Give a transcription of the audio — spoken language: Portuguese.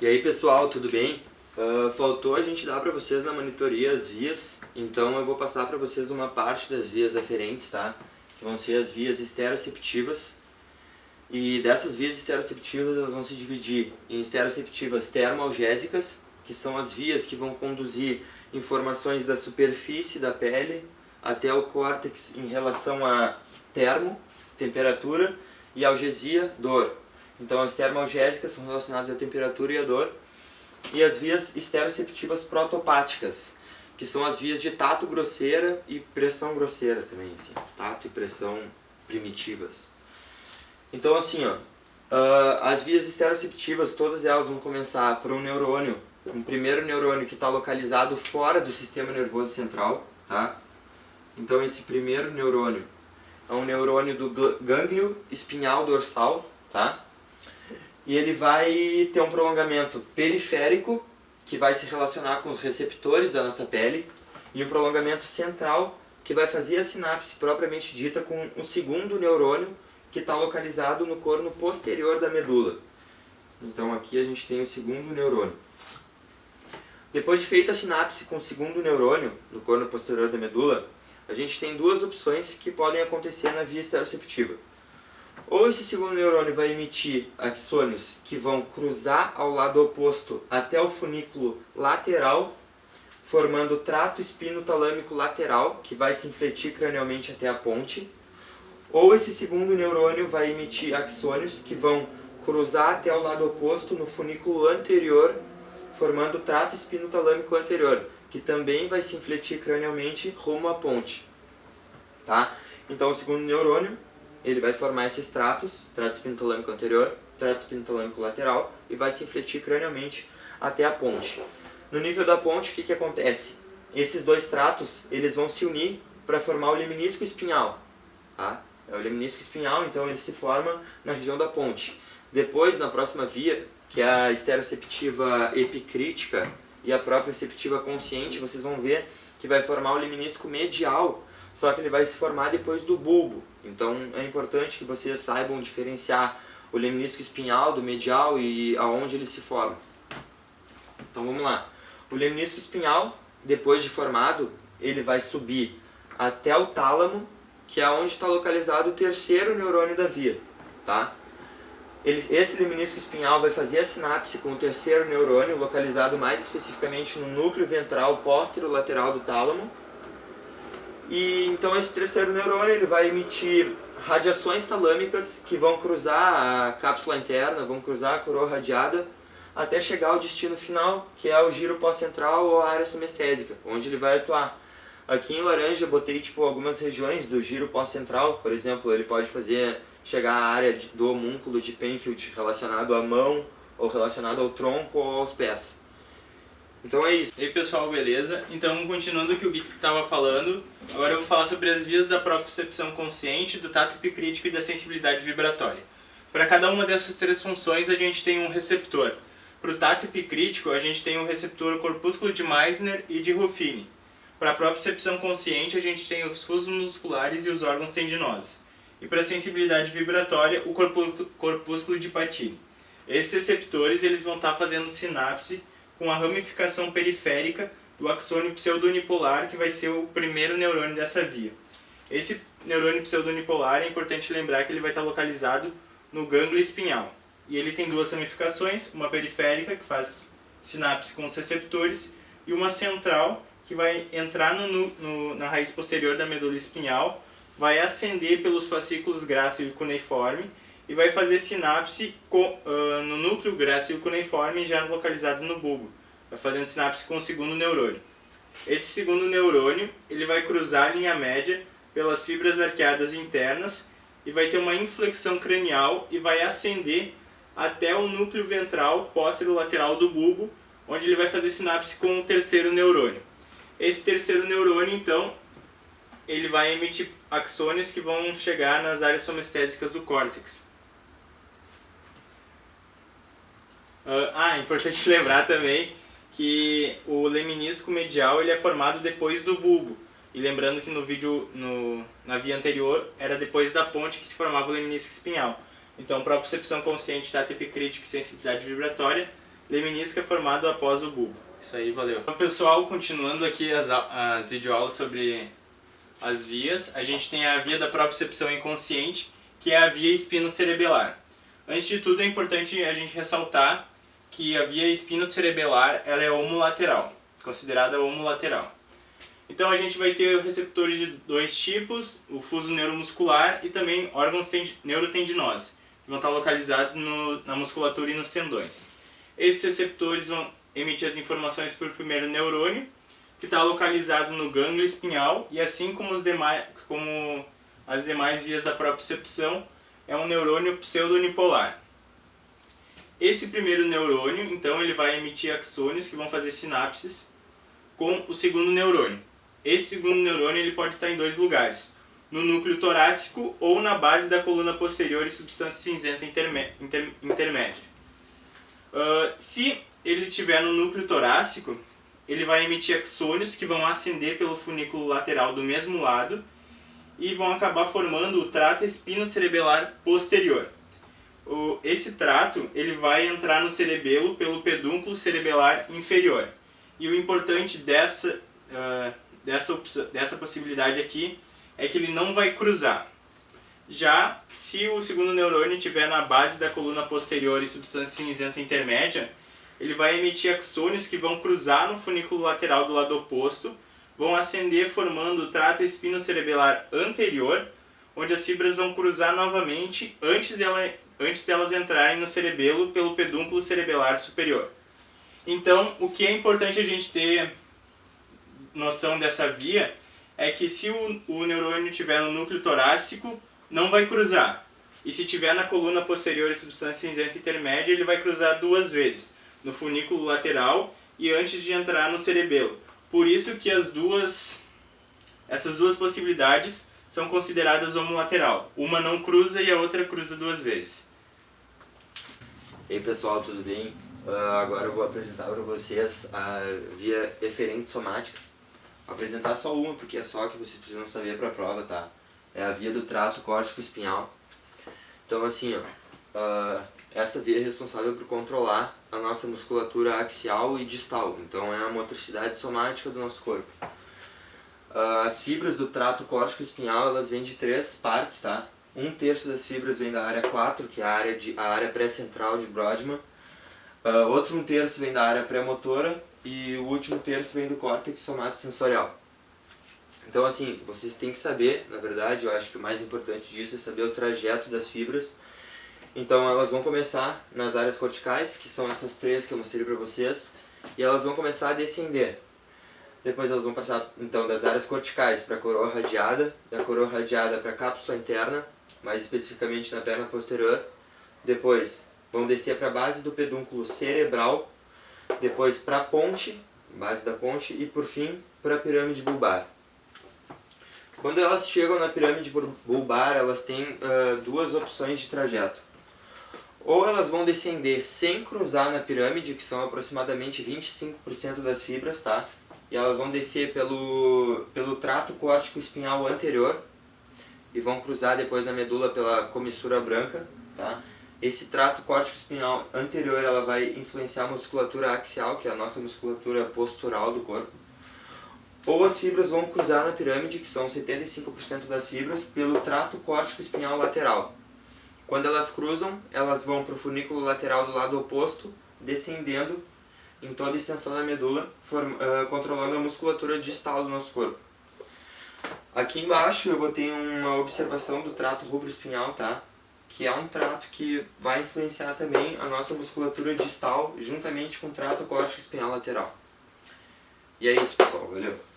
E aí pessoal, tudo bem? Faltou a gente dar para vocês na monitoria as vias, então eu vou passar para vocês uma parte das vias aferentes, tá? Que vão ser as vias estereoceptivas. E dessas vias estereoceptivas elas vão se dividir em estereoceptivas termoalgésicas, que são as vias que vão conduzir informações da superfície da pele até o córtex em relação a termo, temperatura, e algesia, dor. Então as termoalgésicas são relacionadas à temperatura e à dor. E as vias estereoceptivas protopáticas, que são as vias de tato grosseira e pressão grosseira também, assim, tato e pressão primitivas. Então assim, as vias estereoceptivas, todas elas vão começar por um neurônio, um primeiro neurônio que está localizado fora do sistema nervoso central, tá? Então esse primeiro neurônio é um neurônio do gânglio espinhal dorsal, tá? E ele vai ter um prolongamento periférico, que vai se relacionar com os receptores da nossa pele, e um prolongamento central, que vai fazer a sinapse propriamente dita com o segundo neurônio, que está localizado no corno posterior da medula. Então aqui a gente tem o segundo neurônio. Depois de feita a sinapse com o segundo neurônio, no corno posterior da medula, a gente tem duas opções que podem acontecer na via estereoceptiva. Ou esse segundo neurônio vai emitir axônios que vão cruzar ao lado oposto até o funículo lateral, formando o trato espinotalâmico lateral, que vai se infletir cranialmente até a ponte. Ou esse segundo neurônio vai emitir axônios que vão cruzar até o lado oposto no funículo anterior, formando o trato espinotalâmico anterior, que também vai se infletir cranialmente rumo à ponte. Tá? Então o segundo neurônio ele vai formar esses tratos, trato espinotalâmico anterior, trato espinotalâmico lateral, e vai se infletir cranialmente até a ponte. No nível da ponte, o que acontece? Esses dois tratos eles vão se unir para formar o leminisco espinhal. Tá? É o leminisco espinhal, então ele se forma na região da ponte. Depois, na próxima via, que é a estereoceptiva epicrítica e a própria receptiva consciente, vocês vão ver que vai formar o leminisco medial, só que ele vai se formar depois do bulbo. Então é importante que vocês saibam diferenciar o leminisco espinhal do medial e aonde ele se forma. Então vamos lá. O leminisco espinhal, depois de formado, ele vai subir até o tálamo, que é onde está localizado o terceiro neurônio da via. Tá? Esse leminisco espinhal vai fazer a sinapse com o terceiro neurônio, localizado mais especificamente no núcleo ventral póstero-lateral do tálamo. E então esse terceiro neurônio ele vai emitir radiações talâmicas que vão cruzar a cápsula interna, vão cruzar a coroa radiada, até chegar ao destino final, que é o giro pós-central ou a área semestésica, onde ele vai atuar. Aqui em laranja eu botei algumas regiões do giro pós-central, por exemplo, ele pode chegar à área do homúnculo de Penfield relacionado à mão, ou relacionado ao tronco ou aos pés. Então é isso. E aí pessoal, beleza? Então continuando o que o Gui estava falando, agora eu vou falar sobre as vias da propriocepção consciente, do tato epicrítico e da sensibilidade vibratória. Para cada uma dessas três funções a gente tem um receptor. Para o tato epicrítico a gente tem o receptor corpúsculo de Meissner e de Ruffini. Para a propriocepção consciente a gente tem os fusos musculares e os órgãos tendinosos. E para a sensibilidade vibratória o corpúsculo de Pattini. Esses receptores eles vão estar fazendo sinapse com a ramificação periférica do axônio pseudonipolar, que vai ser o primeiro neurônio dessa via. Esse neurônio pseudonipolar é importante lembrar que ele vai estar localizado no gânglio espinhal. E ele tem duas ramificações, uma periférica, que faz sinapse com os receptores, e uma central, que vai entrar na raiz posterior da medula espinhal, vai ascender pelos fascículos grácil e cuneiforme, e vai fazer sinapse no núcleo grácil e cuneiforme já localizados no bulbo. Vai fazendo sinapse com o segundo neurônio. Esse segundo neurônio ele vai cruzar a linha média pelas fibras arqueadas internas e vai ter uma inflexão cranial e vai ascender até o núcleo ventral póstero-lateral do bulbo, onde ele vai fazer sinapse com o terceiro neurônio. Esse terceiro neurônio, então, ele vai emitir axônios que vão chegar nas áreas somestésicas do córtex. É importante lembrar também que o leminisco medial ele é formado depois do bulbo. E lembrando que no vídeo, na via anterior, era depois da ponte que se formava o leminisco espinhal. Então, propriocepção consciente, tato epicrítico e sensibilidade vibratória lemnisco é formado após o bulbo. Isso aí, valeu. Então, pessoal, continuando aqui as videoaulas sobre as vias, a gente tem a via da propriocepção inconsciente, que é a via espinocerebelar. Antes de tudo, é importante a gente ressaltar que a via espinocerebelar ela é homolateral, considerada homolateral. Então a gente vai ter receptores de dois tipos, o fuso neuromuscular e também órgãos neurotendinosos, que vão estar localizados na musculatura e nos tendões. Esses receptores vão emitir as informações para o primeiro neurônio, que está localizado no gânglio espinhal, e assim como as demais vias da propriocepção, é um neurônio pseudonipolar. Esse primeiro neurônio, então, ele vai emitir axônios que vão fazer sinapses com o segundo neurônio. Esse segundo neurônio ele pode estar em dois lugares, no núcleo torácico ou na base da coluna posterior e substância cinzenta intermédia. Se ele estiver no núcleo torácico, ele vai emitir axônios que vão ascender pelo funículo lateral do mesmo lado e vão acabar formando o trato espinocerebelar posterior. Esse trato ele vai entrar no cerebelo pelo pedúnculo cerebelar inferior. E o importante dessa possibilidade aqui é que ele não vai cruzar. Já se o segundo neurônio estiver na base da coluna posterior e substância cinzenta intermédia, ele vai emitir axônios que vão cruzar no funículo lateral do lado oposto, vão ascender formando o trato espinocerebelar anterior, onde as fibras vão cruzar novamente antes delas entrarem no cerebelo pelo pedúnculo cerebelar superior. Então, o que é importante a gente ter noção dessa via é que se o neurônio estiver no núcleo torácico, não vai cruzar. E se estiver na coluna posterior e substância cinzenta intermédia, ele vai cruzar duas vezes, no funículo lateral e antes de entrar no cerebelo. Por isso que essas duas possibilidades são consideradas homolateral. Uma não cruza e a outra cruza duas vezes. E aí pessoal, tudo bem? Agora eu vou apresentar para vocês a via eferente somática. Vou apresentar só uma, porque é só que vocês precisam saber para a prova, tá? É a via do trato córtico-espinhal. Então assim, essa via é responsável por controlar a nossa musculatura axial e distal. Então é a motricidade somática do nosso corpo. As fibras do trato córtico-espinhal, elas vêm de três partes, tá? 1/3 das fibras vem da área 4, que é a área pré-central de Brodmann. Outro 1/3 vem da área pré-motora e o último terço vem do córtex somatosensorial. Então assim, vocês têm que saber, na verdade, eu acho que o mais importante disso é saber o trajeto das fibras. Então elas vão começar nas áreas corticais, que são essas três que eu mostrei para vocês, e elas vão começar a descender. Depois elas vão passar então das áreas corticais para a coroa radiada, da coroa radiada para a cápsula interna, mais especificamente na perna posterior. Depois vão descer para a base do pedúnculo cerebral, depois para a ponte, base da ponte, e por fim para a pirâmide bulbar. Quando elas chegam na pirâmide bulbar, elas têm duas opções de trajeto. Ou elas vão descender sem cruzar na pirâmide, que são aproximadamente 25% das fibras, tá? E elas vão descer pelo trato córtico-espinhal anterior e vão cruzar depois na medula pela comissura branca, tá? Esse trato córtico-espinhal anterior ela vai influenciar a musculatura axial, que é a nossa musculatura postural do corpo. Ou as fibras vão cruzar na pirâmide, que são 75% das fibras, pelo trato córtico-espinhal lateral. Quando elas cruzam, elas vão para o funículo lateral do lado oposto, descendendo em toda a extensão da medula, controlando a musculatura distal do nosso corpo. Aqui embaixo eu botei uma observação do trato rubroespinhal, tá? Que é um trato que vai influenciar também a nossa musculatura distal, juntamente com o trato córtico-espinhal lateral. E é isso, pessoal. Valeu!